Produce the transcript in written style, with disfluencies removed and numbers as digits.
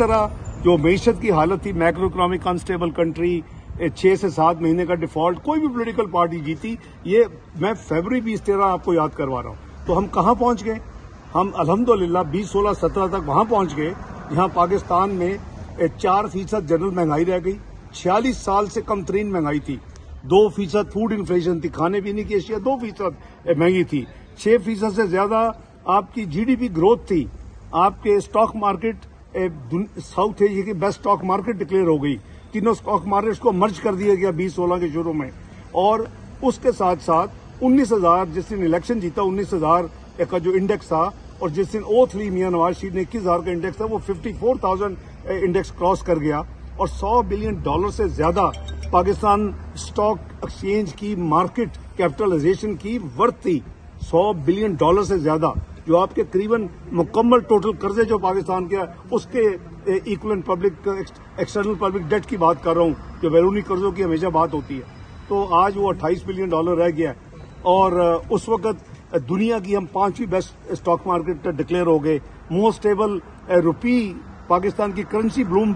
طرح جو معیشت کی حالت تھی، میکرو اکنامک انسٹیبل کنٹری، 6 سے 7 مہینے کا ڈیفالٹ، کوئی بھی پولیٹیکل پارٹی جیتی، یہ میں فیبرری 2013 آپ کو یاد کروا رہا ہوں. تو ہم کہاں پہنچ گئے؟ ہم الحمدللہ 2016-17 تک وہاں پہنچ گئے یہاں پاکستان میں 4% جنرل مہنگائی رہ گئی. 46 سال سے کم ترین مہنگائی تھی. 2% فوڈ انفلیشن تھی، کھانے پینے کی اشیاء 2% مہنگی تھی. 6% سے زیادہ آپ کی جی ڈی پی گروتھ تھی. آپ کے اسٹاک مارکیٹ ساؤتھ ایشیا کی بیسٹ اسٹاک مارکیٹ ڈکلیئر ہو گئی. تینوں اسٹاک مارکیٹس کو مرج کر دیا گیا 2016 کے شروع میں. اور اس کے ساتھ ساتھ 19,000 جس دن الیکشن جیتا 19,000 کا جو انڈیکس تھا، اور جس دن O3 میاں نواز شریف نے 21,000 کا انڈیکس تھا، وہ 54,000 انڈیکس کراس کر گیا. اور $100 بلین سے زیادہ پاکستان اسٹاک ایکسچینج کی مارکیٹ کیپٹلائزیشن کی ورتھ تھی. $100 بلین سے زیادہ، جو آپ کے قریباً مکمل ٹوٹل قرضے جو پاکستان کے اس کے equivalent public external public debt کی بات کر رہا ہوں، جو بیرونی قرضوں کی ہمیشہ بات ہوتی ہے. تو آج وہ $28 بلین رہ گیا ہے. اور اس وقت دنیا کی ہم 5ویں بیسٹ اسٹاک مارکیٹ ڈکلیئر ہو گئے. موسٹ اسٹیبل روپی پاکستان کی کرنسی بلوم